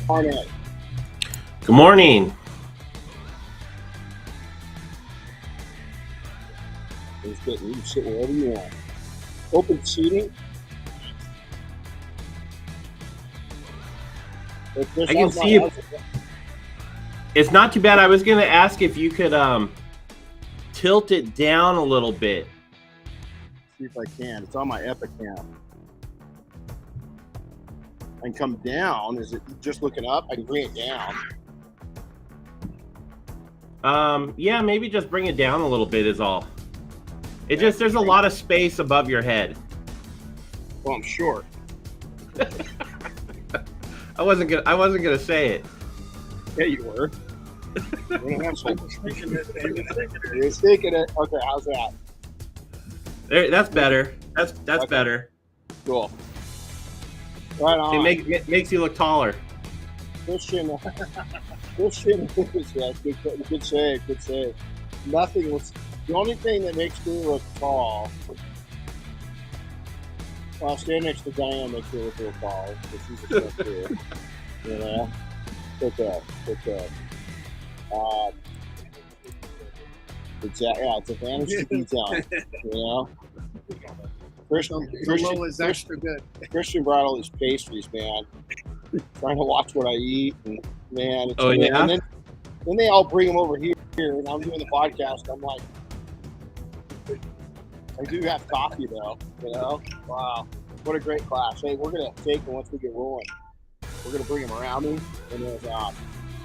Arnett. Good morning. It's good. You can sit wherever you want. Open seating. I can see you. It's not too bad. I was going to ask if you could tilt it down a little bit. See if I can. It's on my Epicam. I can come down. Is it just looking up? I can bring it down. Yeah, maybe just bring it down a little bit is all. There's a lot of space above your head. Well, I'm short. I wasn't gonna say it. Yeah, you were. You're thinking it. Okay, how's that? There, that's better. That's okay. Better. Cool. Right on. It makes you look taller. Christian, yeah, good save. Nothing was the only thing that makes me look tall. Well, stand next to Diane makes me look real tall. She's a good too. You know? Okay. Exactly. Yeah, it's advantage to be done. You know? Christian is extra good. Christian brought all these pastries, man. Trying to watch what I eat, and man, it's yeah. And then they all bring them over here, and I'm doing the podcast. I'm like, I do have coffee though, you know. Wow, what a great class! Hey, we're gonna take them once we get rolling. We're gonna bring them around me, and then we're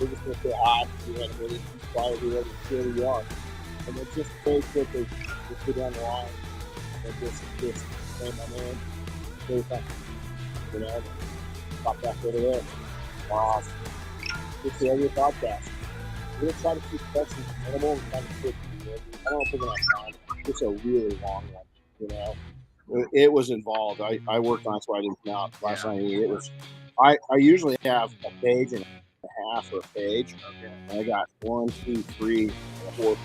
just gonna say hi. We had a really inspired where we are, and then just very quickly, just go down the line, and just say my name, say something, you know. Pop back over there. It's the other podcast. We're going to try to keep questions minimal and kind of quick. I don't know if we're going to have time. It's a really long one, you know. It was involved. I worked on it, so I didn't come out last night. It was. I usually have a page and a half or a page. Okay. And I got 1, 2, 3, and a 4th.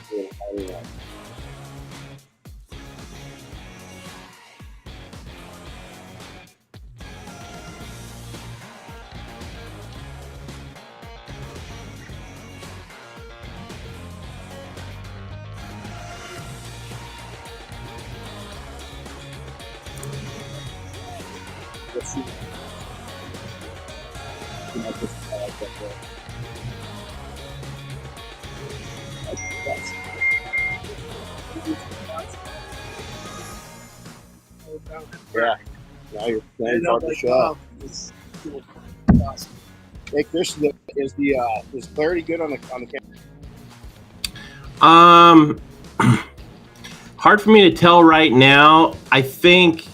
Let's see. Yeah. Now you're part of the show. Awesome. Hey, Chris, is clarity good on the camera? Hard for me to tell right now. I think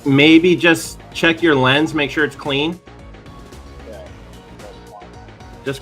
maybe just check your lens, make sure it's clean. Yeah. Just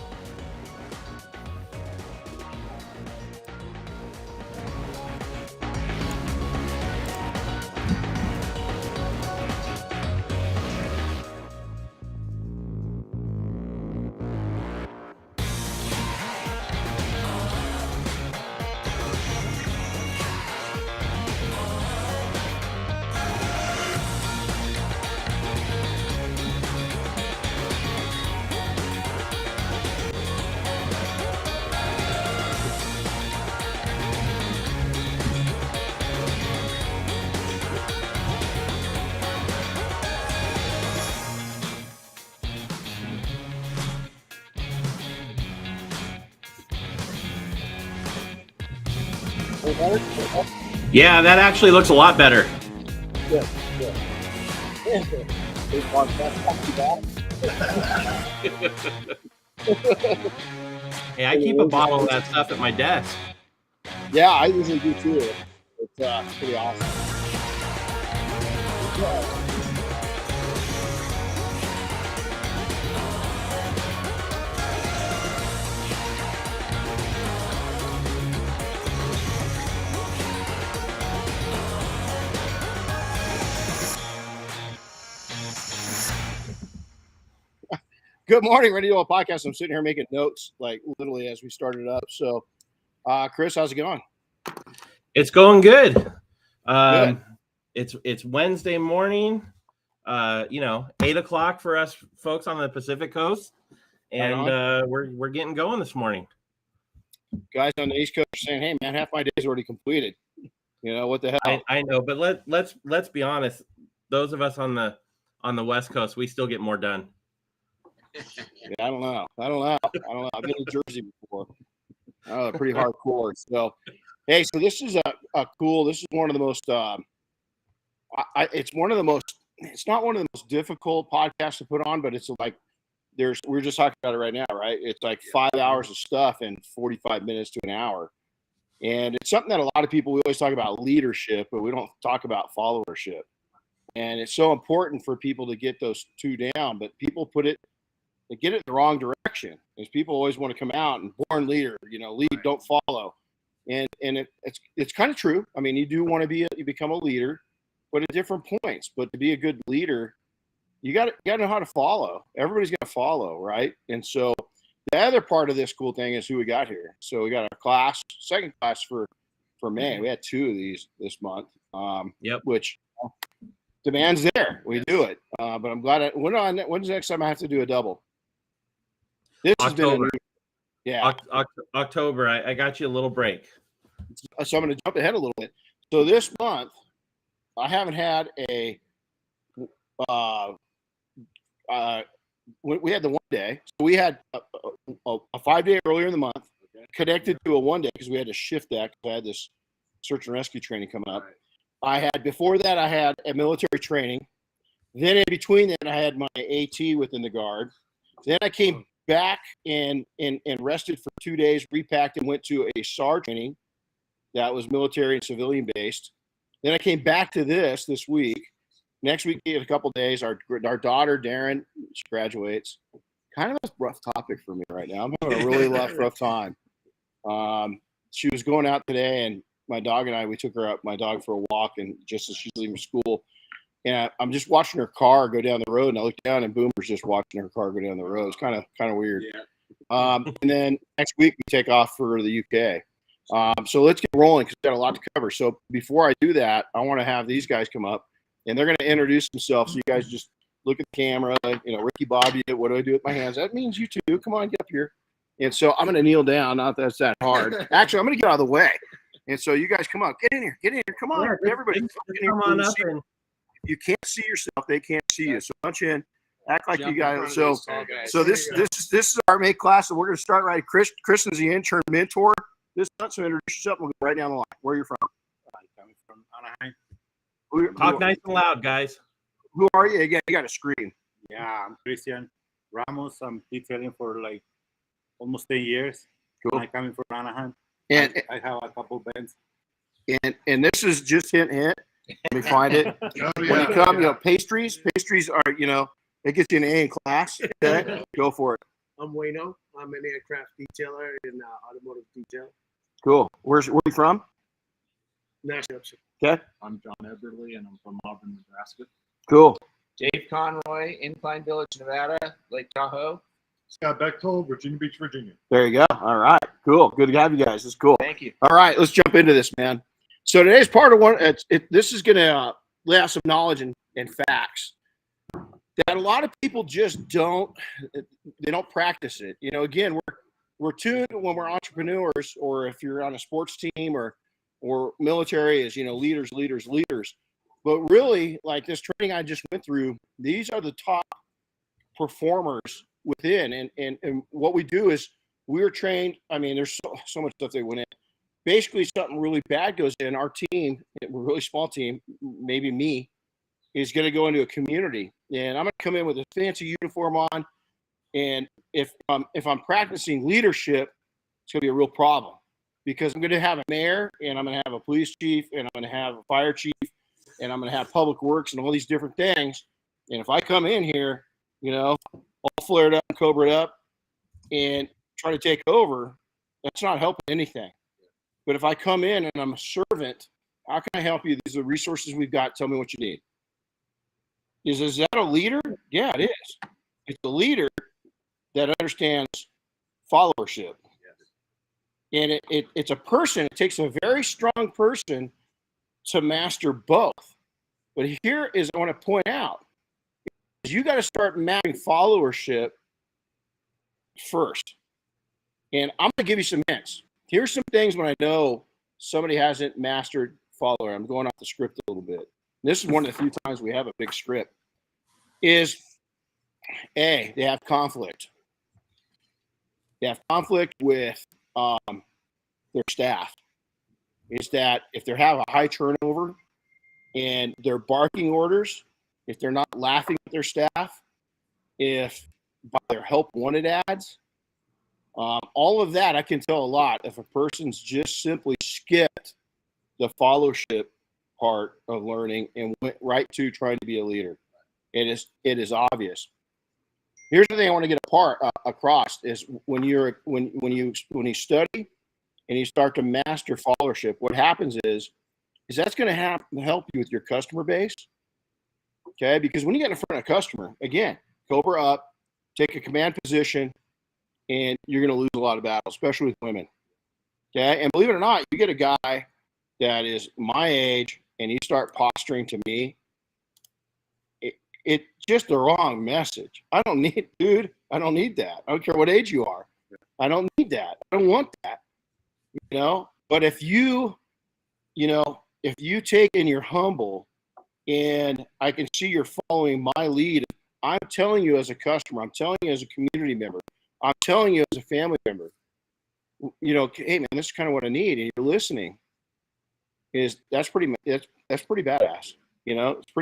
yeah, that actually looks a lot better. Good. Hey, I keep a bottle of that stuff at my desk. Yeah, I usually do too. It's pretty awesome. Good morning, Renny Doyle Podcast. I'm sitting here making notes, like literally as we started up. So, Chris, how's it going? It's going good. It's Wednesday morning. 8 o'clock for us folks on the Pacific Coast. And we're getting going this morning. Guys on the East Coast are saying, "Hey, man, half my day's already completed." What the hell? I know, but let's be honest. Those of us on the West Coast, we still get more done. Yeah, I don't know. I've been to Jersey before. Pretty hardcore. So, hey, so this is a cool. This is one of the most. It's one of the most. It's not one of the most difficult podcasts to put on, but it's like we're just talking about it right now, right? It's like 5 hours of stuff in 45 minutes to an hour. And it's something that a lot of people, we always talk about leadership, but we don't talk about followership. And it's so important for people to get those two down, but people they get it the wrong direction. Because people always want to come out and born leader, lead, don't follow. And it's kind of true. I mean, you do want to you become a leader, but at different points. But to be a good leader, you got to know how to follow. Everybody's got to follow, right? And so the other part of this cool thing is who we got here. So we got our second class for May. We had 2 of these this month, which demand's there. We do it. But I'm glad. When's the next time I have to do a double? This October. Has been October. I got you a little break. So I'm going to jump ahead a little bit. So this month, I haven't had we had the one day. So we had a 5-day earlier in the month, connected to a 1 day because we had to shift that because I had this search and rescue training coming up. Before that, I had a military training. Then in between that, I had my AT within the Guard. Then I came back and rested for 2 days, repacked, and went to a SAR training that was military and civilian based. Then I came back to this week. Next week, in a couple of days, our daughter, Darren, she graduates. Kind of a rough topic for me right now. I'm having a really rough time. She was going out today, and my dog and I, we took my dog for a walk, and just as she's leaving school, and I'm just watching her car go down the road, and I look down, and Boomer's just watching her car go down the road. It's kind of weird. Yeah. And then next week, we take off for the UK. So let's get rolling because we've got a lot to cover. So before I do that, I want to have these guys come up. And they're going to introduce themselves. So you guys just look at the camera. Ricky Bobby, what do I do with my hands? That means you two. Come on, get up here. And so I'm going to kneel down. Not that that's that hard. Actually, I'm going to get out of the way. And so you guys come on. Get in here. Come on. Yeah, everybody. Come on up. You can't see yourself. They can't see you. So punch in. Act like you guys. So this is our May class. So we're going to start right. Chris is the intern mentor this month. So introduce yourself. We'll go right down the line. Where are you from? I'm coming from Anaheim. Talk nice and loud, guys. Who are you? Again, you got to scream. Yeah, I'm Christian Ramos. I'm detailing for like almost 10 years. Cool. I'm coming from Anaheim. And I have a couple bands. And this is just hint. Let me find it. When you come, pastries are, it gets you an A in class. Okay, go for it. I'm Wayno. I'm an aircraft detailer in automotive detail. Cool. Where are you from? Nashville. Okay. I'm John Eberly, and I'm from Auburn, Nebraska. Cool. Dave Conroy, Incline Village, Nevada, Lake Tahoe. Scott Bechtold, Virginia Beach, Virginia. There you go. All right. Cool. Good to have you guys. This is cool. Thank you. All right. Let's jump into this, man. So today's part of one. This is going to lay out some knowledge and facts that a lot of people just don't practice it. Again, we're tuned when we're entrepreneurs, or if you're on a sports team or military is, leaders. But really, like this training I just went through, these are the top performers within. And what we do is we're trained. I mean, there's so much stuff they went in. Basically, something really bad goes in. Our team, we're a really small team, maybe me, is going to go into a community. And I'm going to come in with a fancy uniform on. And if I'm practicing leadership, it's going to be a real problem. Because I'm going to have a mayor, and I'm going to have a police chief, and I'm going to have a fire chief, and I'm going to have public works and all these different things. And if I come in here, all flared up, cobraed up, and try to take over, that's not helping anything. But if I come in and I'm a servant, how can I help you? These are the resources we've got. Tell me what you need. Is that a leader? Yeah, it is. It's a leader that understands followership. And it's a person. It takes a very strong person to master both. But here is I want to point out you got to start mapping followership first. And I'm going to give you some hints. Here's some things when I know somebody hasn't mastered follower. I'm going off the script a little bit. This is one of the few times we have a big script. Is A, they have conflict. They have conflict with their staff. Is that if they have a high turnover and they're barking orders, if they're not laughing at their staff, if by their help wanted ads, all of that I can tell a lot if a person's just simply skipped the followership part of learning and went right to trying to be a leader. It is obvious. Here's the thing I want to get across is when you study and you start to master followership, what happens is that's going to help you with your customer base. Okay, because when you get in front of a customer, again, cobra up, take a command position, and you're going to lose a lot of battles, especially with women. Okay, and believe it or not, you get a guy that is my age and you start posturing to me, it's just the wrong message. I don't need that. I don't care what age you are. I don't need that. I don't want that. But if you take and you're humble and I can see you're following my lead, I'm telling you as a customer, I'm telling you as a community member, I'm telling you as a family member, hey man, this is kind of what I need, and you're listening. That's pretty badass. It's pretty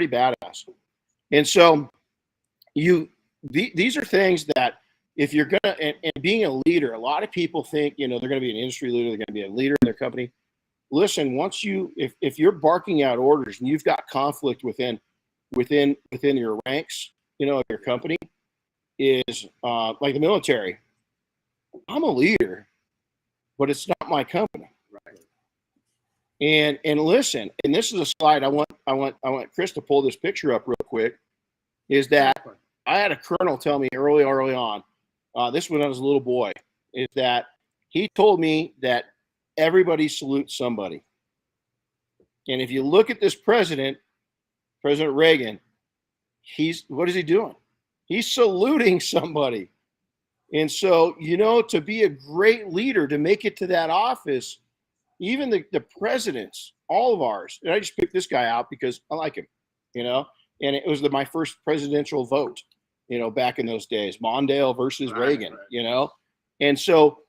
badass. And so these are things that if you're gonna and being a leader, a lot of people think they're gonna be an industry leader, they're gonna be a leader in their company. Listen, if you're barking out orders and you've got conflict within your ranks, of your company, is like the military. I'm a leader, but it's not my company. Right. And listen, and this is a slide I want Chris to pull this picture up real quick. Is that I had a colonel tell me early on, this when I was a little boy, is that he told me that everybody salutes somebody. And if you look at this President Reagan, what is he doing? He's saluting somebody. And so, to be a great leader, to make it to that office, even the presidents, all of ours, and I just picked this guy out because I like him, and it was my first presidential vote, back in those days, Mondale versus Reagan, and so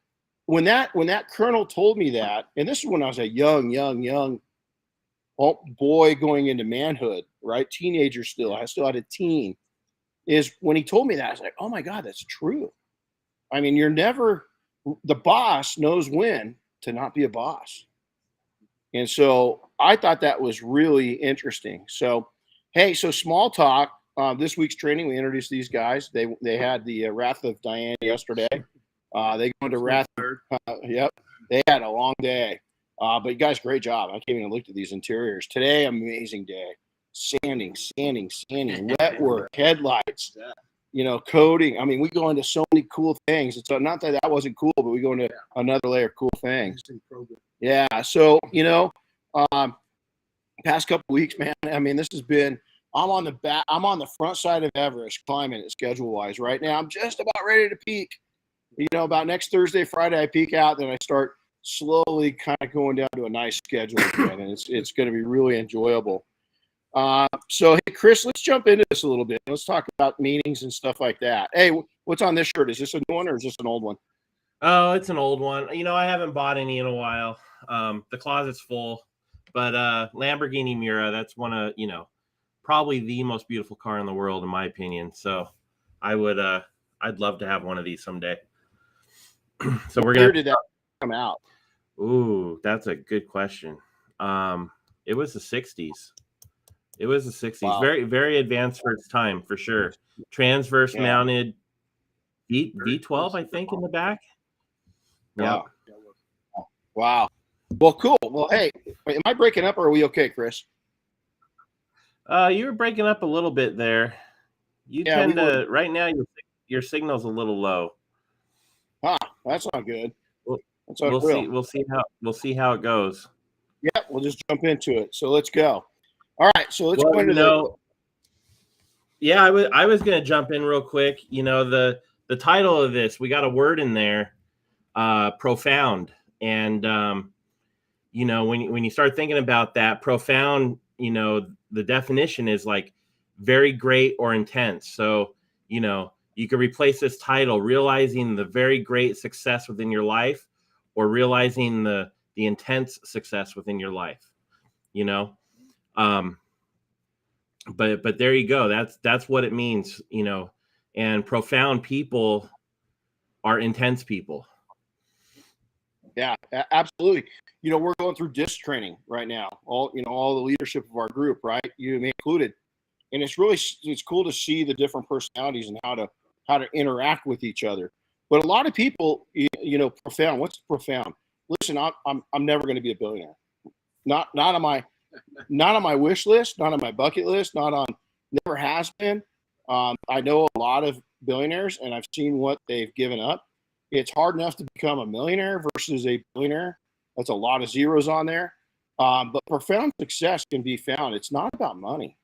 when that colonel told me that, and this is when I was a young boy going into manhood, right? Teenager still. I still had a teen. Is when he told me that, I was like, oh my God, that's true. I mean, the boss knows when to not be a boss. And so I thought that was really interesting. So, hey, so small talk. This week's training, we introduced these guys. They had the Wrath of Diane yesterday. They go into Wrath. Yep. They had a long day. But you guys, great job. I came in and looked at these interiors. Today, amazing day. Sanding, wet work, headlights, coating. I mean, we go into so many cool things. It's not that wasn't cool, but we go into another layer of cool things. Yeah. So, past couple weeks, man, I mean, this has been, I'm on the front side of Everest climbing it schedule wise right now. I'm just about ready to peak. About next Thursday, Friday, I peak out, then I start slowly kind of going down to a nice schedule again, and it's going to be really enjoyable. So, hey, Chris, let's jump into this a little bit. Let's talk about meetings and stuff like that. Hey, what's on this shirt? Is this a new one or is this an old one? Oh, it's an old one. I haven't bought any in a while. The closet's full, but Lamborghini Miura, that's one of, probably the most beautiful car in the world, in my opinion. So I'd love to have one of these someday. So we're going to. Where did that come out? Ooh, that's a good question. It was the 60s. It was the 60s. Wow. Very, very advanced for its time, for sure. Transverse mounted V12, I think, in the back. Yeah. Wow. Well, cool. Well, hey, am I breaking up or are we okay, Chris? You were breaking up a little bit there. Right now, your signal's a little low. That's not good. We'll see how it goes. Yeah, we'll just jump into it. So let's go. All right, so let's go into Yeah, I was gonna jump in real quick. The title of this, we got a word in there, profound, and when you start thinking about that, profound, the definition is like very great or intense. So you could replace this title, realizing the very great success within your life, or realizing the intense success within your life. But there you go. That's what it means, and profound people are intense people. Yeah, absolutely. We're going through disc training right now. All the leadership of our group, right? You me included. And it's cool to see the different personalities and how to interact with each other. But a lot of people, profound. What's profound? Listen, I'm never going to be a billionaire. Not on my wish list, not on my bucket list, never has been. I know a lot of billionaires, and I've seen what they've given up. It's hard enough to become a millionaire versus a billionaire. That's a lot of zeros on there. But profound success can be found. It's not about money.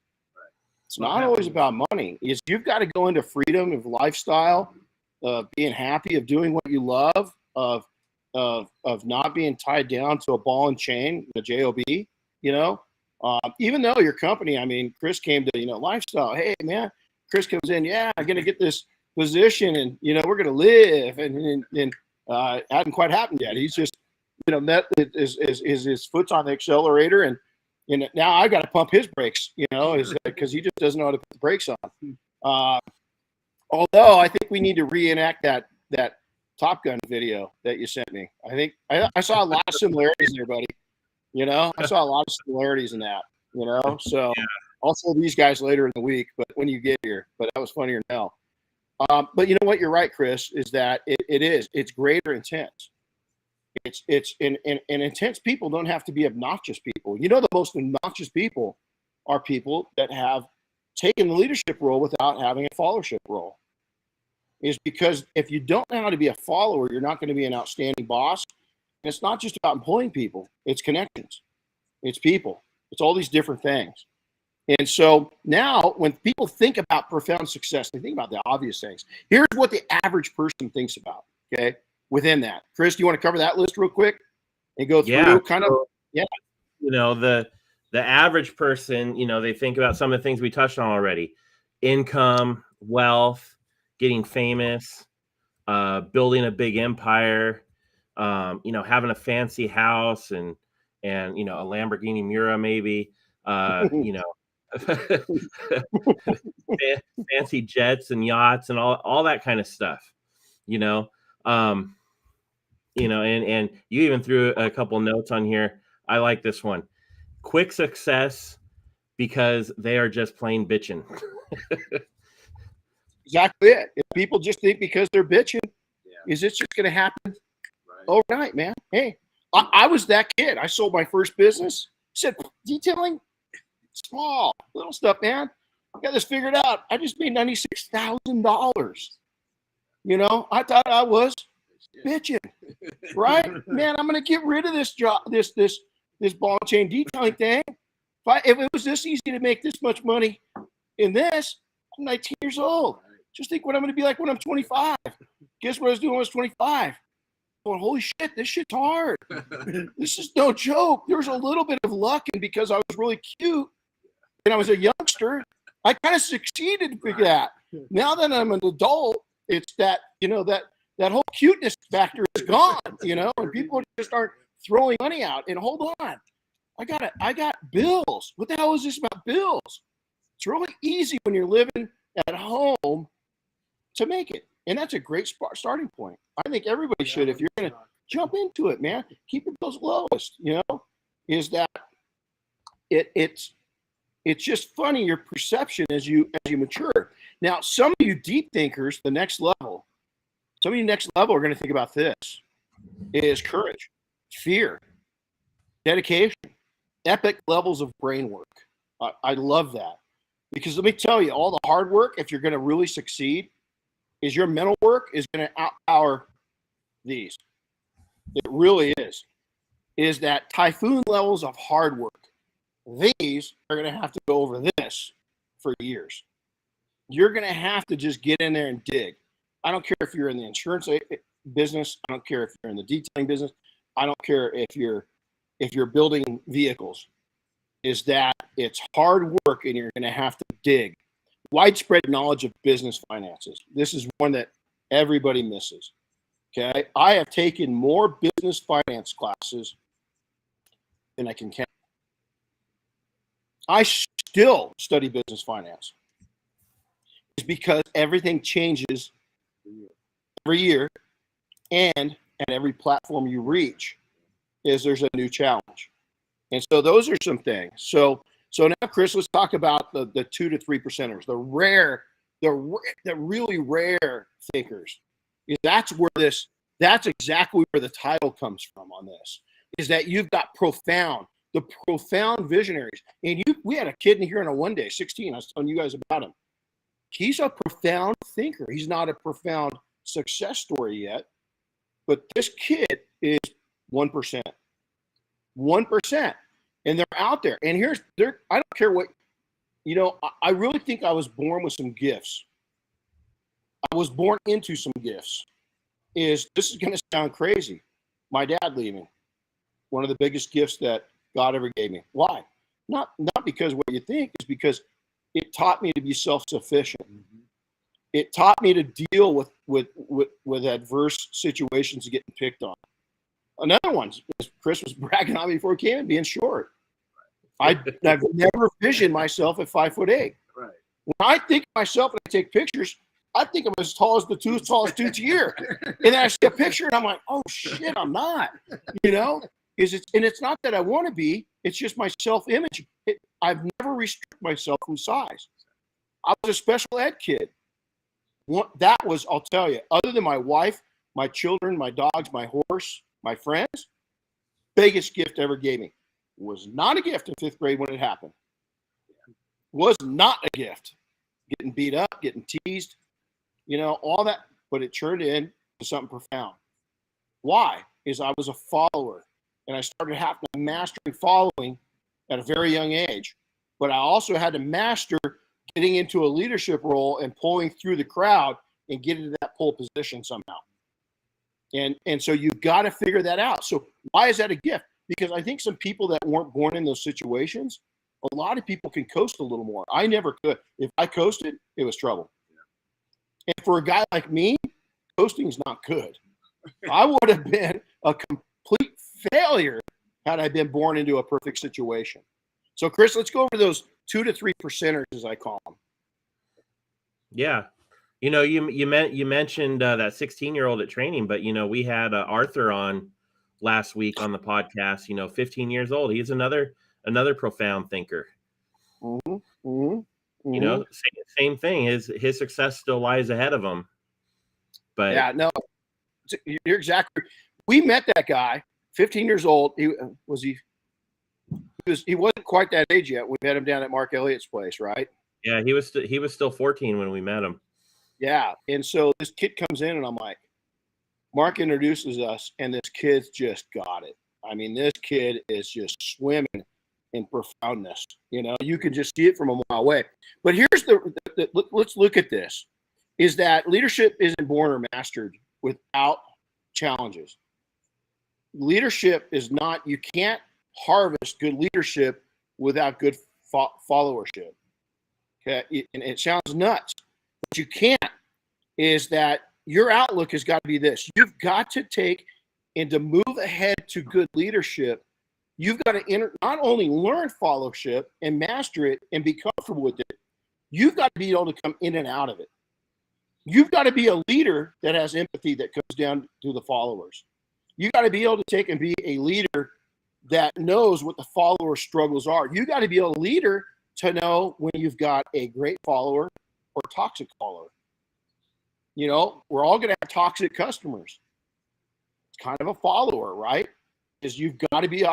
It's not always about money. You've got to go into freedom of lifestyle, of being happy, of doing what you love, of not being tied down to a ball and chain, the job. Even though your company, Chris came to lifestyle. Hey man, Chris comes in. Yeah, I'm gonna get this position, and we're gonna live, and hadn't quite happened yet. He's just met his foot's on the accelerator, and now I got to pump his brakes, because he just doesn't know how to put the brakes on. Although I think we need to reenact that Top Gun video that you sent me. I think I saw a lot of similarities there, buddy. I saw a lot of similarities in that. So Yeah. I'll show these guys later in the week, but when you get here. But that was funnier now. But you know what? You're right, Chris. Is that it's great or intense. It's and intense people don't have to be obnoxious people. The most obnoxious people are people that have taken the leadership role without having a followership role. Is because if you don't know how to be a follower, you're not going to be an outstanding boss. And it's not just about employing people. It's connections. It's people. It's all these different things. And so now when people think about profound success, they think about the obvious things. Here's what the average person thinks about, okay? Within that. Chris, do you want to cover that list real quick and go through the average person, they think about some of the things we touched on already: income, wealth, getting famous, building a big empire, having a fancy house and a Lamborghini Miura maybe, fancy jets and yachts and all that kind of stuff, and you even threw a couple notes on here. I like this one: quick success because they are just plain bitching. Exactly it. If people just think because they're bitching, is it just going to happen overnight, man? Hey, I was that kid. I sold my first business. Said detailing, small, little stuff, man. I got this figured out. I just made $96,000. I thought I was bitching, right? Man, I'm going to get rid of this job, this ball and chain detailing thing. If it was this easy to make this much money in this, I'm 19 years old. Just think what I'm going to be like when I'm 25. Guess what I was doing when I was 25? Going, holy shit, this shit's hard. This is no joke. There's a little bit of luck, and because I was really cute and I was a youngster, I kind of succeeded with that. Now that I'm an adult, it's that, that whole cuteness factor is gone, and people just aren't throwing money out. And hold on, I got bills. What the hell is this about bills? It's really easy when you're living at home to make it. And that's a great starting point. I think everybody should, if you're going to jump into it, man, keep it those lowest, is that it's just funny, your perception as you mature. Now, some of you deep thinkers, some of you next level are going to think about this, is courage, fear, dedication, epic levels of brain work. I love that. Because let me tell you, all the hard work, if you're going to really succeed, is your mental work is going to outpower these. It really is. Is that typhoon levels of hard work. These are going to have to go over this for years. you're going to have to just get in there and dig. I don't care if you're in the insurance business. I don't care if you're in the detailing business. I don't care if you're building vehicles. Is that it's hard work and you're going to have to dig. Widespread knowledge of business finances. This is one that everybody misses. Okay, I have taken more business finance classes than I can count. I still study business finance. It's because everything changes every year, and at every platform you reach, there's a new challenge. And so those are some things. So now, Chris, let's talk about the 2 to 3%ers, the really rare thinkers. That's exactly where the title comes from on this, is that you've got the profound visionaries. And we had a kid in here on a one day, 16. I was telling you guys about him. He's a profound thinker. He's not a profound success story yet, but this kid is 1%. 1%. And they're out there. And I don't care what, I really think I was born with some gifts. I was born into some gifts. This is going to sound crazy. My dad leaving, one of the biggest gifts that God ever gave me. Why? Not because what you think, is because it taught me to be self-sufficient. Mm-hmm. It taught me to deal with adverse situations and getting picked on. Another one, Chris was bragging on me before he came in, being short. I've never visioned myself at 5'8". Right. When I think of myself and I take pictures, I think I'm as tall as the tallest dudes here. And then I see a picture and I'm like, oh shit, I'm not. It's not that I want to be, it's just my self-image. I've never restricted myself from size. I was a special ed kid. That was, I'll tell you, other than my wife, my children, my dogs, my horse, my friends, biggest gift ever gave me. Was not a gift in 5th grade when it happened. Was not a gift. Getting beat up, getting teased, all that, but it turned into something profound. Why? Is I was a follower, and I started having to master following at a very young age. But I also had to master getting into a leadership role and pulling through the crowd and getting to that pole position somehow. And so you've got to figure that out. So why is that a gift? Because I think some people that weren't born in those situations, a lot of people can coast a little more. I never could. If I coasted, it was trouble. And for a guy like me, coasting is not good. I would have been a complete failure had I been born into a perfect situation. So, Chris, let's go over those 2 to 3%ers, as I call them. Yeah. You mentioned that 16-year-old at training, but, we had Arthur on last week on the podcast, 15 years old. He's another profound thinker. Mm-hmm. Mm-hmm. Same thing. His success still lies ahead of him. But yeah, no, you're exactly. We met that guy, 15 years old. He wasn't quite that age yet. We met him down at Mark Elliott's place, right? Yeah, he was still 14 when we met him. Yeah, and so this kid comes in, and I'm like, Mark introduces us, and this kid's just got it. I mean, this kid is just swimming in profoundness. You can just see it from a mile away. But here's let's look at this, is that leadership isn't born or mastered without challenges. Leadership is not, you can't harvest good leadership without good followership. Okay, and it sounds nuts, but you can't, is that your outlook has got to be this. You've got to take, and to move ahead to good leadership, you've got to not only learn followership and master it and be comfortable with it, you've got to be able to come in and out of it. You've got to be a leader that has empathy that comes down to the followers. You got to be able to take and be a leader that knows what the follower struggles are. You got to be a leader to know when you've got a great follower or toxic follower. We're all going to have toxic customers. It's kind of a follower, right? Is you've got to be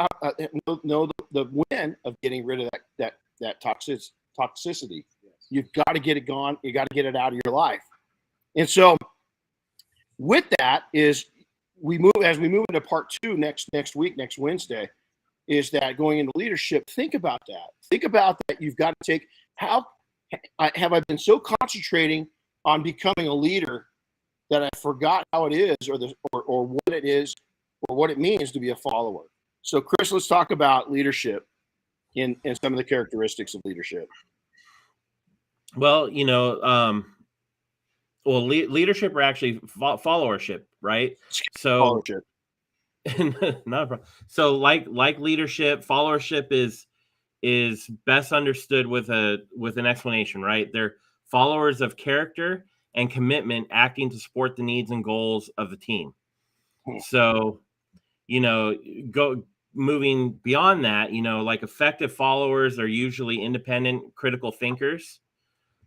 know the win of getting rid of that toxicity. Yes. You've got to get it gone. You got to get it out of your life. And so, with that is as we move into part 2 next week, next Wednesday, is that going into leadership. Think about that. Think about that. You've got to take have I been so concentrating on becoming a leader that I forgot how it is, or what it is, or what it means to be a follower? So, Chris, let's talk about leadership and some of the characteristics of leadership. Well, leadership or actually followership, right? So, Followership. not a problem. So, like leadership, followership is best understood with an explanation, right? They're followers of character and commitment, acting to support the needs and goals of the team. So, moving beyond that, like effective followers are usually independent, critical thinkers.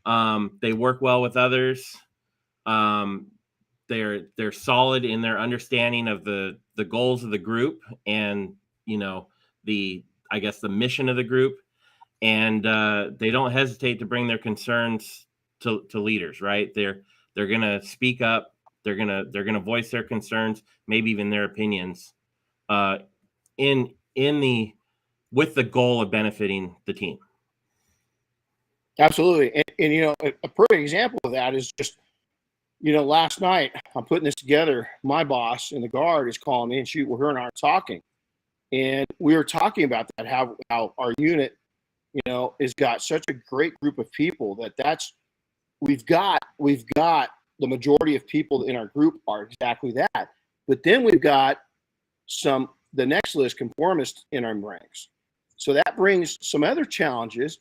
They work well with others. They're solid in their understanding of the goals of the group and the mission of the group, and they don't hesitate to bring their concerns to leaders, right? They're gonna speak up. They're gonna voice their concerns, maybe even their opinions, with the goal of benefiting the team. Absolutely. And a perfect example of that is just, last night I'm putting this together. My boss in the guard is calling me, and her and I are talking. And we were talking about that, how our unit, has got such a great group of people we've got the majority of people in our group are exactly that. But then we've got the next list, conformists in our ranks. So that brings some other challenges,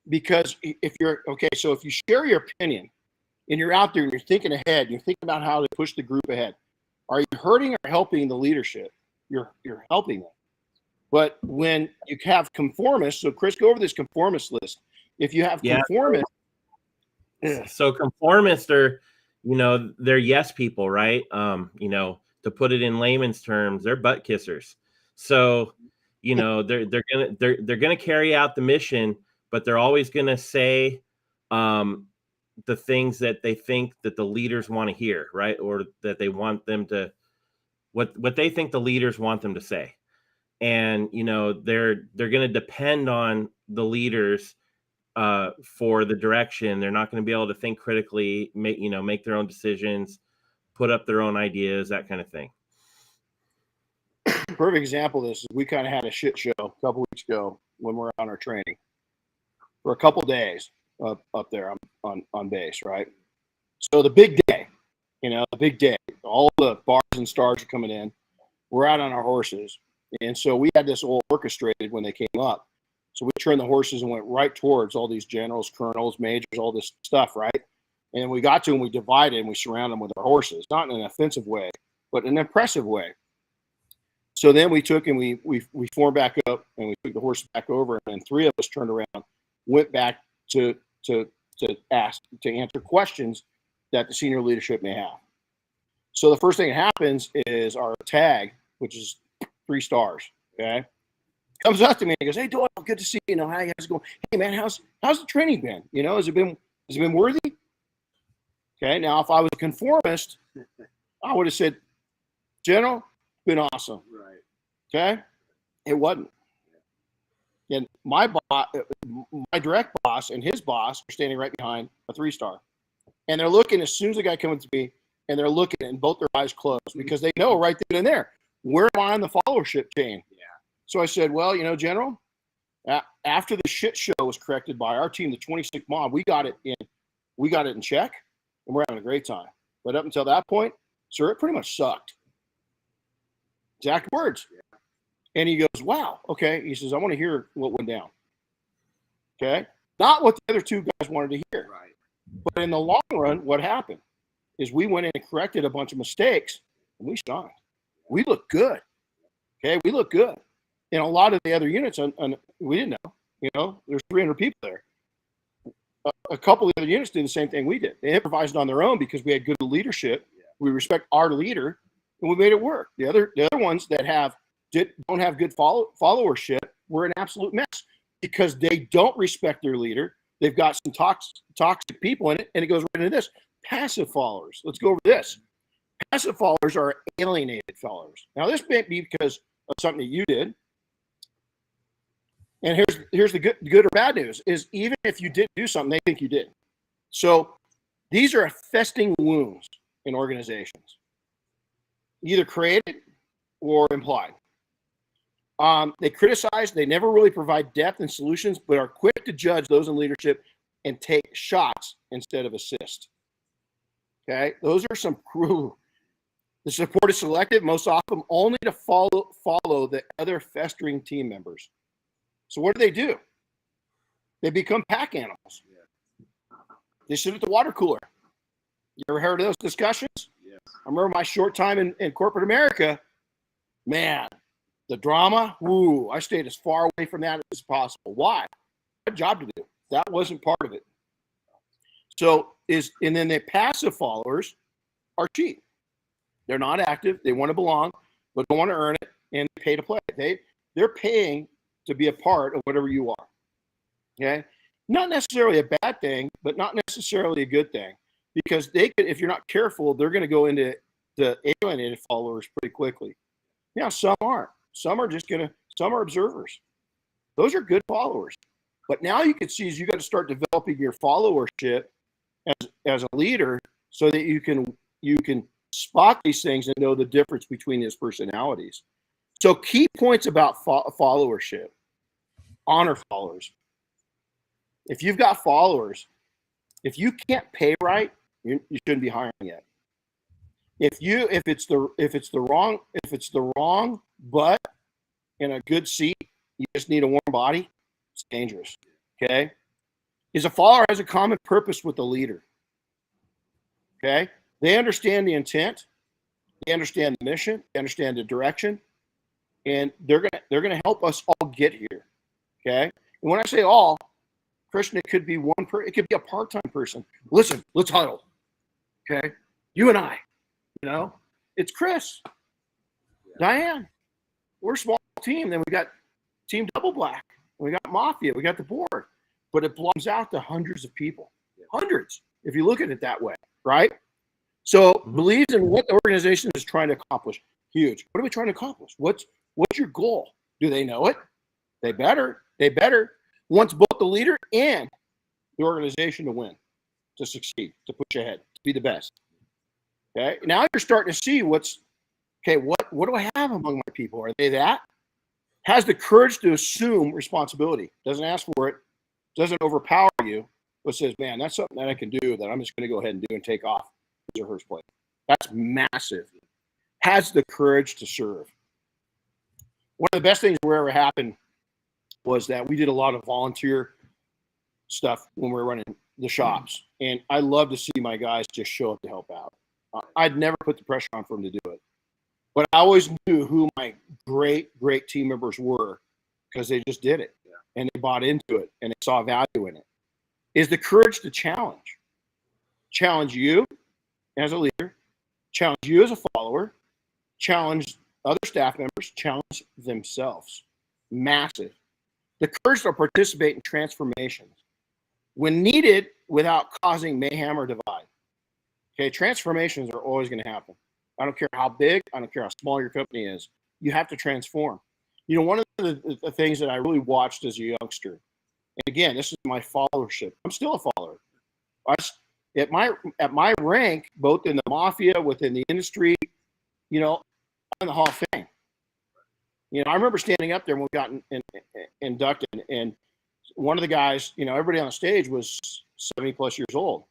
because if you share your opinion and you're out there and you're thinking ahead, and you're thinking about how to push the group ahead, are you hurting or helping the leadership? You're helping them. But when you have conformists, so Chris, go over this conformist list. If you have conformists. So conformists are, they're yes people, right? To put it in layman's terms, they're butt kissers. So, they're gonna carry out the mission, but they're always gonna say the things that they think that the leaders want to hear, right? Or that they want them to, what they think the leaders want them to say. And, they're going to depend on the leaders for the direction. They're not going to be able to think critically, make their own decisions, put up their own ideas, that kind of thing. Perfect example of this is we kind of had a shit show a couple weeks ago when we were on our training for a couple days up there on base, right? So the big day, all the bars and stars are coming in. We're out on our horses. And so we had this all orchestrated when they came up. So we turned the horses and went right towards all these generals, colonels, majors, all this stuff, right? And we got to them, we divided, and we surrounded them with our horses, not in an offensive way, but in an impressive way. So then we took and we formed back up, and we took the horses back over, and three of us turned around, went back to answer questions that the senior leadership may have. So the first thing that happens is our tag, which is 3 stars, okay, comes up to me and goes, "Hey, Doyle, good to see you. How you guys going? Hey, man, how's the training been? Has it been worthy?" Okay, now if I was a conformist, I would have said, "General, been awesome." Right. Okay, it wasn't. And my direct boss and his boss are standing right behind a 3-star, and they're looking as soon as the guy comes to me, and they're looking, and both their eyes closed, because they know right then and there, where am I on the followership chain? Yeah. So I said, well, General, after the shit show was corrected by our team, the 26th Mob, we got it in check, and we're having a great time. But up until that point, sir, it pretty much sucked. Exact words. Yeah. And he goes, wow, okay. He says, I want to hear what went down. Okay? Not what the other 2 guys wanted to hear. Right. But in the long run, what happened is we went in and corrected a bunch of mistakes, and we shined. We look good. Okay, we look good. And a lot of the other units, we didn't know. There's 300 people there. A couple of the other units did the same thing we did. They improvised on their own because we had good leadership. Yeah. We respect our leader, and we made it work. The other ones that don't have good followership were an absolute mess because they don't respect their leader. They've got some toxic people in it, and it goes right into this. Passive followers. Let's go over this. Passive followers are alienated followers. Now, this may be because of something that you did. And here's the good or bad news is even if you did do something, they think you did. So these are festering wounds in organizations, either created or implied. They criticize, they never really provide depth and solutions, but are quick to judge those in leadership and take shots instead of assist. Okay, those are some cruel. The support is selective, most often only to follow the other festering team members. So what do? They become pack animals. They sit at the water cooler. You ever heard of those discussions? Yes. I remember my short time in corporate America. Man, the drama, I stayed as far away from that as possible. Why? I had a job to do. That wasn't part of it. And then the passive followers are cheap. They're not active. They want to belong, but don't want to earn it, and they pay to play. They're paying to be a part of whatever you are. Okay? Not necessarily a bad thing, but not necessarily a good thing, because if you're not careful, they're going to go into the alienated followers pretty quickly. Now, some aren't. Some are observers. Those are good followers. But now you can see is you got to start developing your followership as a leader so that you can spot these things and know the difference between his personalities. So key points about followership: honor followers. If you've got followers, if you can't pay right, you shouldn't be hiring yet. If it's the wrong butt in a good seat, you just need a warm body, it's dangerous. Okay? Is a follower has a common purpose with the leader. Okay? They understand the intent, they understand the mission, they understand the direction, and they're gonna help us all get here. Okay? And when I say all, Christian, it could be it could be a part-time person. Listen, let's huddle. Okay? You and I, it's Chris, Diane. We're a small team. Then we got Team Double Black. We got Mafia. We got the board. But it belongs out to hundreds of people. Hundreds, if you look at it that way, right? So believes in what the organization is trying to accomplish. Huge. What are we trying to accomplish? What's your goal? Do they know it? They better. Wants both the leader and the organization to win, to succeed, to push ahead, to be the best. Okay. Now you're starting to see what do I have among my people? Are they that? Has the courage to assume responsibility. Doesn't ask for it. Doesn't overpower you, but says, man, that's something that I can do that I'm just going to go ahead and do and take off his or her plate. That's massive. Has the courage to serve. One of the best things that ever happened was that we did a lot of volunteer stuff when we were running the shops. And I love to see my guys just show up to help out. I'd never put the pressure on for them to do it. But I always knew who my great team members were because they just did it. And they bought into it and they saw value in it. Is the courage to challenge. Challenge you as a leader. Challenge you as a follower. Challenge other staff members. Challenge themselves. Massive. The courage to participate in transformations when needed without causing mayhem or divide. Okay, transformations are always going to happen. I don't care how big, I don't care how small your company is. You have to transform. One of the things that I really watched as a youngster, and again, this is my followership. I'm still a follower. At my rank, both in the mafia, within the industry, I'm in the Hall of Fame. I remember standing up there when we got inducted, and one of the guys, everybody on the stage was 70 plus years old.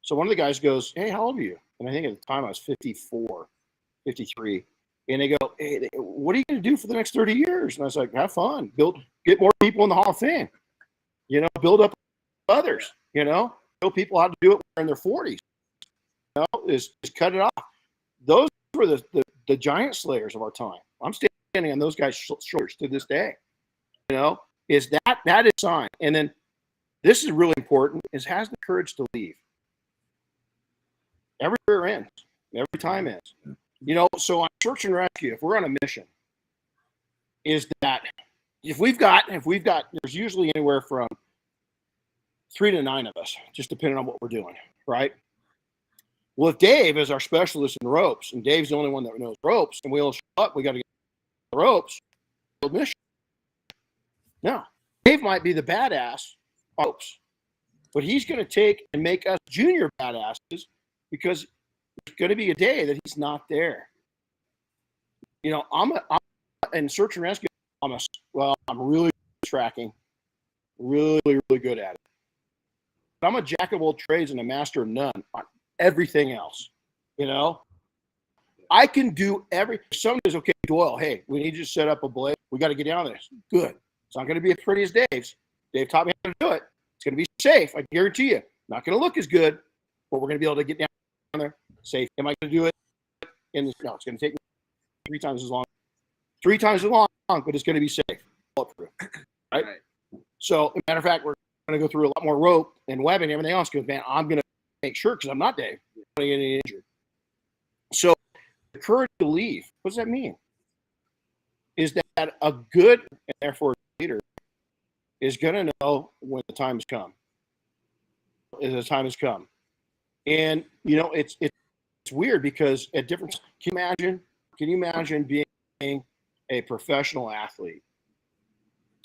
So one of the guys goes, hey, how old are you? And I think at the time I was 54, 53. And they go, hey, what are you going to do for the next 30 years? And I was like, have fun, get more people in the Hall of Fame, build up others, show people how to do it when they're in their 40s, is cut it off. Those were the giant slayers of our time. I'm standing on those guys' shoulders to this day, is that is a sign. And then this is really important, is has the courage to leave. Every career ends. Every time ends. So on search and rescue, if we're on a mission, is that if we've got, there's usually anywhere from 3 to 9 of us, just depending on what we're doing, right? Well, if Dave is our specialist in ropes, and Dave's the only one that knows ropes, and we all show up, we got to get the ropes, mission. No, Dave might be the badass, but he's going to take and make us junior badasses because there's going to be a day that he's not there. I'm in search and rescue. I'm really tracking, really, really good at it. But I'm a jack of all trades and a master of none on everything else. I can do Someone says, okay, Doyle, hey, we need you to set up a blade. We got to get down there. Good. It's not going to be as pretty as Dave's. Dave taught me how to do it. It's going to be safe. I guarantee you. Not going to look as good, but we're going to be able to get down there safe. Am I going to do it? No, it's going to take me 3 times as long. 3 times as long, but it's going to be safe. Right? So, matter of fact, we're going to go through a lot more rope and webbing and everything else because, man, I'm going to make sure because I'm not Dave. I'm going to get injured. So, the courage to leave, what does that mean? Is that a good and therefore leader is going to know when the time has come. And, it's weird because at different, can you imagine being a professional athlete?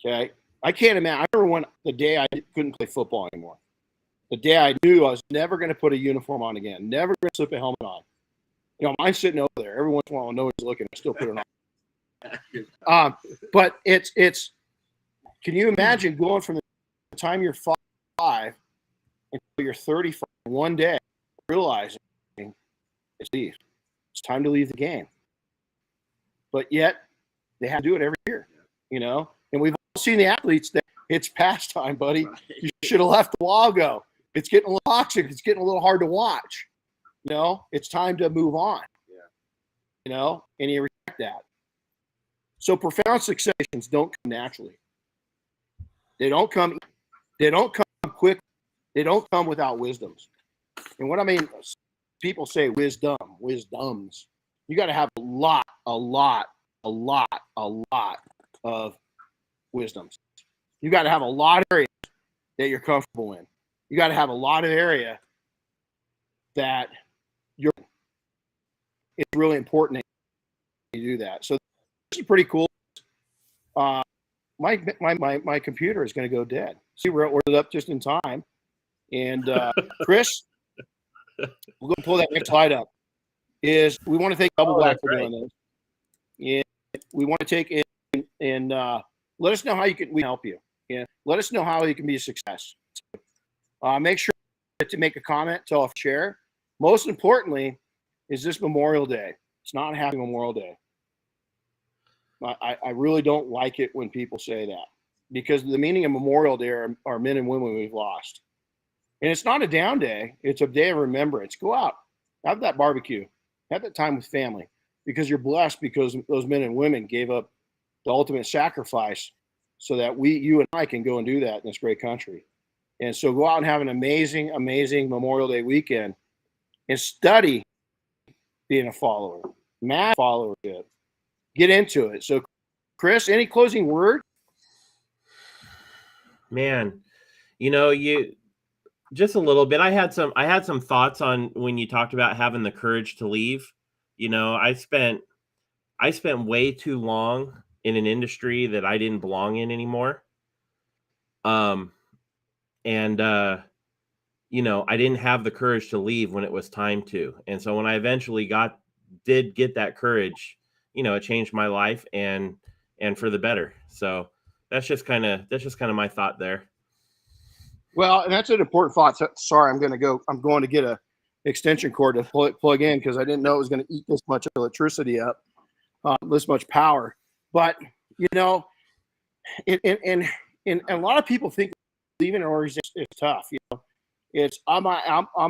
Okay. I can't imagine. I remember when the day I couldn't play football anymore, the day I knew I was never going to put a uniform on again, never going to slip a helmet on. Mine's sitting over there. Every once in a while, nobody's looking. I still put it on. But it's. Can you imagine going from the time you're 5 until you're 35, one day, realizing it's time to leave the game. But yet, they have to do it every year, And we've all seen the athletes that it's past time, buddy. Right. You should have left a while ago. It's getting a little toxic. It's getting a little hard to watch. It's time to move on. Yeah. And you respect that. So profound successions don't come naturally. They don't come quick. They don't come without wisdoms. And what I mean, people say wisdoms. You got to have a lot of wisdoms. You got to have a lot of areas that you're comfortable in. You got to have a lot of area that it's really important that you do that. So this is pretty cool. My computer is going to go dead. See, we're ordered up just in time. And Chris, we'll go pull that next slide up. We want to thank Double Black for doing this. And we want to take it and let us know how we can help you. Yeah, let us know how you can be a success. Make sure to make a comment, tell a share. Most importantly, is this Memorial Day. It's not Happy Memorial Day. I really don't like it when people say that because the meaning of Memorial Day are men and women we've lost. And it's not a down day. It's a day of remembrance. Go out, have that barbecue, have that time with family because you're blessed because those men and women gave up the ultimate sacrifice so that you and I can go and do that in this great country. And so go out and have an amazing, amazing Memorial Day weekend and study being a follower, mass followership. Get into it. So, Chris, any closing word? Man, you just a little bit. I had some thoughts on when you talked about having the courage to leave. I spent way too long in an industry that I didn't belong in anymore. I didn't have the courage to leave when it was time to. And so when I eventually did get that courage, it changed my life and for the better. So that's just kind of my thought there. Well, and that's an important thought. Sorry, I'm going to get a extension cord to plug in because I didn't know it was going to eat this much electricity up, this much power. But and a lot of people think leaving an organization is tough. I'm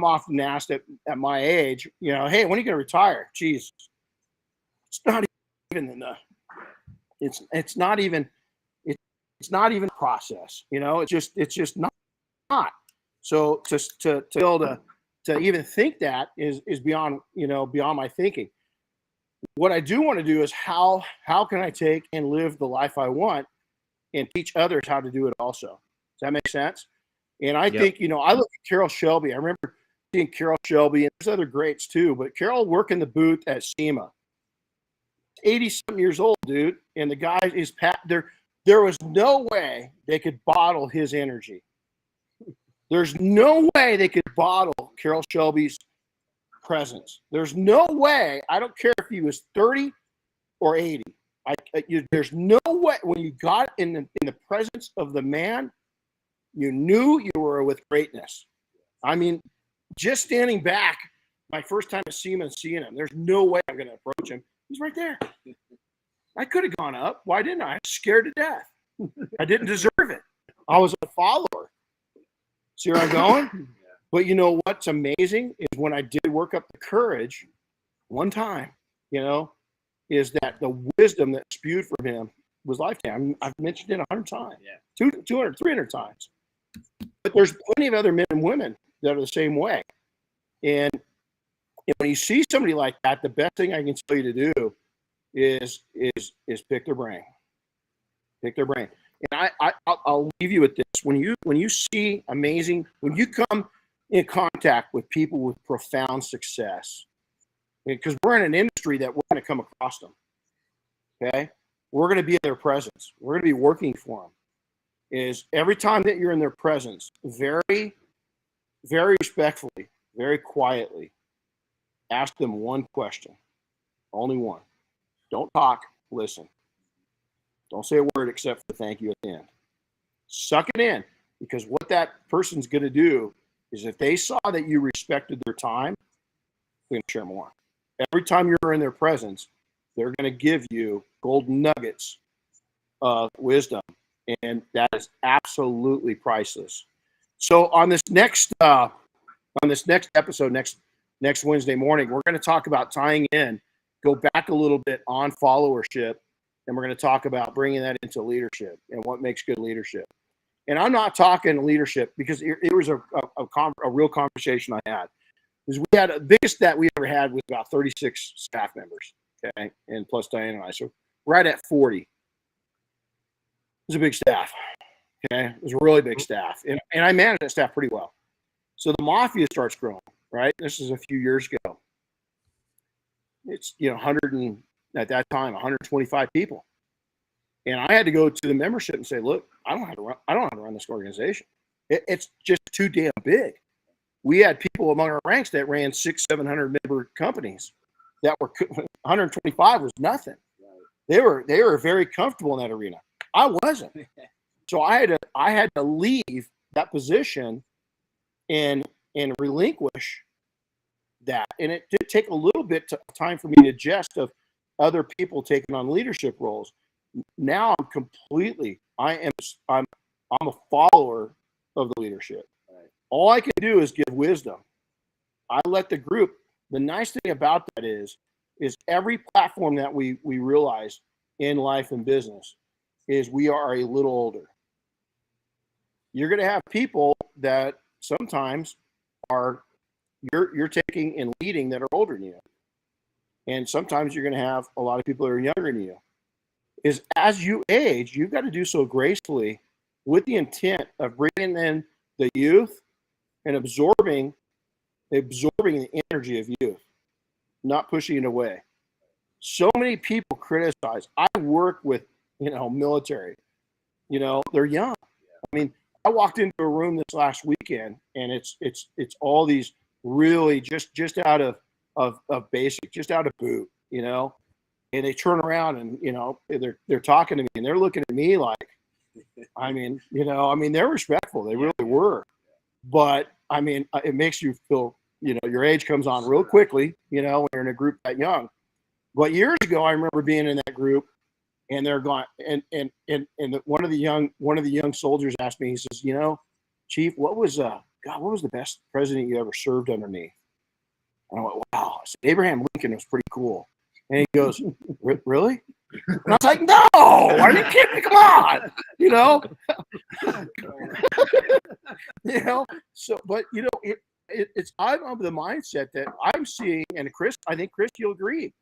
often asked at my age, hey, when are you going to retire? Jeez, it's not even it's not even a process. It's just not. So to be able to even think that is beyond my thinking. What I do want to do is how can I take and live the life I want and teach others how to do it also. Does that make sense? And I think, I look at Carol Shelby. I remember seeing Carol Shelby, and there's other greats too, but Carol worked in the booth at SEMA. 80-something years old, dude. And the guy is There was no way they could bottle his energy. There's no way they could bottle Carroll Shelby's presence. There's no way. I don't care if he was 30 or 80. There's no way. When you got in the presence of the man, you knew you were with greatness. I mean, just standing back, my first time seeing him, there's no way I'm going to approach him. He's right there. I could have gone up. Why didn't I? I was scared to death. I didn't deserve it. I was a follower. See where I'm going? But you know what's amazing is when I did work up the courage one time, is that the wisdom that spewed from him was lifetime. I've mentioned it 100 times, 200, 300 times. But there's plenty of other men and women that are the same way. And when you see somebody like that, the best thing I can tell you to do is pick their brain. Pick their brain. And I'll leave you with this. When you see amazing, when you come in contact with people with profound success, because we're in an industry that we're going to come across them. Okay, we're going to be in their presence. We're going to be working for them. Is every time that you're in their presence, very, very respectfully, very quietly, ask them one question, only one. Don't talk. Listen. Don't say a word except for thank you at the end. Suck it in, because what that person's going to do is if they saw that you respected their time, they're going to share more. Every time you're in their presence, they're going to give you golden nuggets of wisdom, and that is absolutely priceless. So on this next episode, next Wednesday morning, we're going to talk about tying in, go back a little bit on followership, and we're going to talk about bringing that into leadership and what makes good leadership. And I'm not talking leadership because it was a real conversation I had. Because we had the biggest that we ever had was about 36 staff members, okay, and plus Diane and I. So we're right at 40. It was a big staff, okay. It was a really big staff, and I managed that staff pretty well. So the mafia starts growing, right? This is a few years ago. It's 100 and at that time 125 people, and I had to go to the membership and say, look, I don't have to run this organization. It's just too damn big. We had people among our ranks that ran 600-700 member companies that were 125 was nothing. They were very comfortable in that arena. I wasn't. So I had to leave that position and relinquish that. And it did take a little bit of time for me to adjust of other people taking on leadership roles. Now I'm a follower of the leadership. All I can do is give wisdom. I let the group. The nice thing about that is every platform that we realize in life and business is we are a little older. You're going to have people that sometimes you're taking and leading that are older than you, and sometimes you're going to have a lot of people that are younger than you. Is as you age, you've got to do so gracefully with the intent of bringing in the youth and absorbing the energy of youth, not pushing it away. So many people criticize. I work with, military, they're young. I mean, I walked into a room this last weekend and it's all these really just out of basic, just out of boot, and they turn around and, they're talking to me and they're looking at me like, they're respectful. They really were. But it makes you feel, your age comes on real quickly, when you're in a group that young. But years ago, I remember being in that group, and they're going, and one of the young soldiers asked me, he says, Chief, what was the best president you ever served underneath? And I went, wow. I said, Abraham Lincoln was pretty cool. And he goes, really? And I was like, no, are you kidding me? Come on, So, but it's I'm of the mindset that I'm seeing, and I think Chris, you'll agree,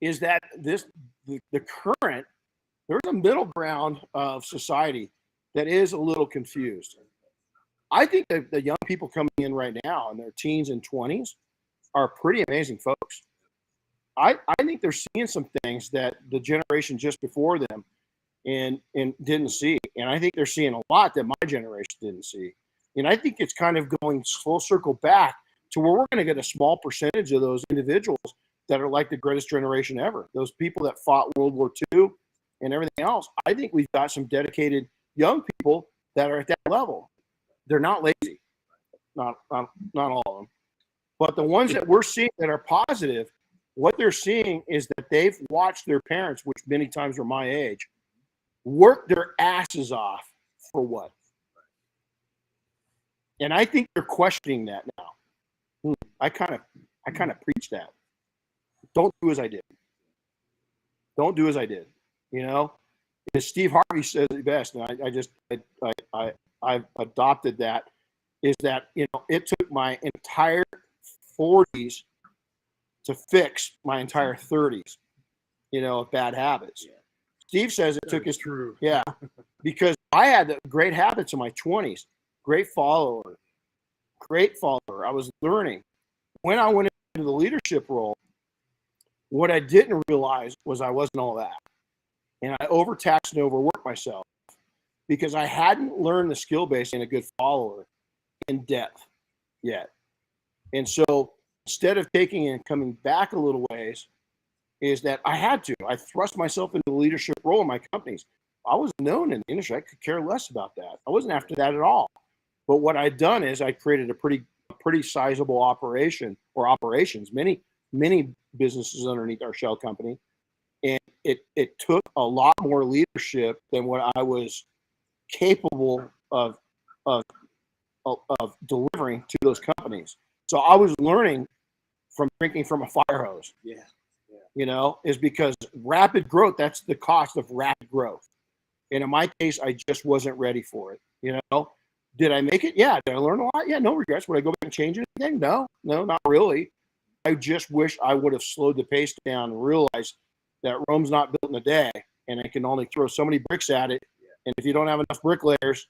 is that the current, there's a middle ground of society that is a little confused. I think that the young people coming in right now in their teens and 20s are pretty amazing folks. I think they're seeing some things that the generation just before them and didn't see. And I think they're seeing a lot that my generation didn't see. And I think it's kind of going full circle back to where we're going to get a small percentage of those individuals that are like the greatest generation ever. Those people that fought World War II and everything else. I think we've got some dedicated young people that are at that level. They're not lazy, not all of them. But the ones that we're seeing that are positive, what they're seeing is that they've watched their parents, which many times were my age, work their asses off for what? And I think they're questioning that now. I kind of preach that. Don't do as I did. Don't do as I did. You know, as Steve Harvey says it best, and I've adopted that. Is that, you know, it took my entire 40s to fix my entire 30s, you know, of bad habits. Yeah. Steve says it took his true. Yeah, because I had the great habits in my 20s. Great follower. I was learning. When I went into the leadership role, what I didn't realize was I wasn't all that. And I overtaxed and overworked myself because I hadn't learned the skill base in a good follower in depth yet. And so instead of taking and coming back a little ways, is that I had to. I thrust myself into the leadership role in my companies. I was known in the industry. I could care less about that. I wasn't after that at all. But what I'd done is I created a pretty sizable operation or operations, many businesses underneath our shell company. And it took a lot more leadership than what I was capable of delivering to those companies. So I was learning from drinking from a fire hose. Yeah. You know, is because rapid growth, that's the cost of rapid growth. And in my case, I just wasn't ready for it. You know, did I make it? Yeah. Did I learn a lot? Yeah, no regrets. Would I go back and change anything? No, not really. I just wish I would have slowed the pace down and realized that Rome's not built in a day, and I can only throw so many bricks at it. And if you don't have enough bricklayers,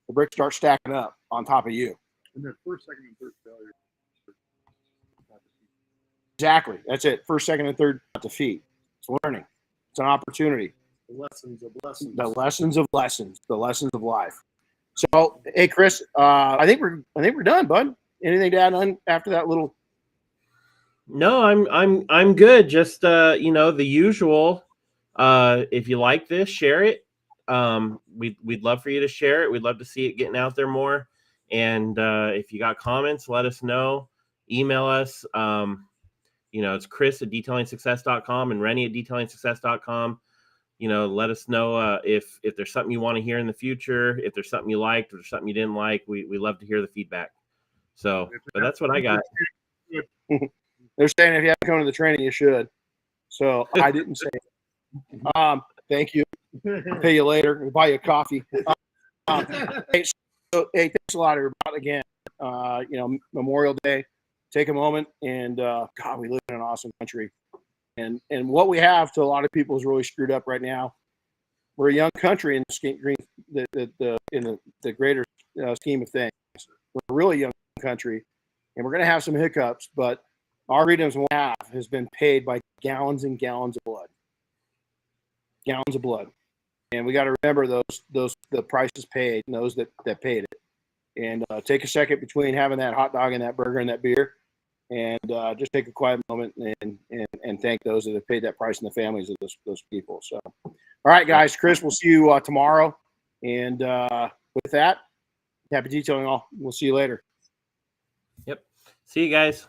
the bricks start stacking up on top of you. And then first, second, and third failure. Exactly. That's it. First, second, and third defeat. It's learning. It's an opportunity. The lessons of lessons. The lessons of lessons. The lessons of life. So, hey, Chris, I think we're done, bud. Anything to add on after that little? No, I'm good. Just you know, the usual. If you like this, share it. We'd love for you to share it. We'd love to see it getting out there more. And if you got comments, let us know. Email us. You know, it's Chris at detailingsuccess.com and Renny at detailingsuccess.com. You know, let us know if there's something you want to hear in the future, if there's something you liked, or there's something you didn't like. We love to hear the feedback. So, but that's what I got. They're saying if you haven't come to the training, you should. So I didn't say it. Thank you. I'll pay you later. We'll buy you a coffee. Hey, thanks a lot, everybody. Again, you know, Memorial Day. Take a moment and God, we live in an awesome country. And what we have to a lot of people is really screwed up right now. We're a young country in the greater scheme of things. We're a really young country, and we're going to have some hiccups, but our freedoms we have has been paid by gallons and gallons of blood. Gallons of blood. And we got to remember the prices paid and those that paid it. And take a second between having that hot dog and that burger and that beer, and just take a quiet moment and thank those that have paid that price and the families of those people. So, all right, guys, Chris, we'll see you tomorrow. And with that, happy detailing all. We'll see you later. Yep. See you guys.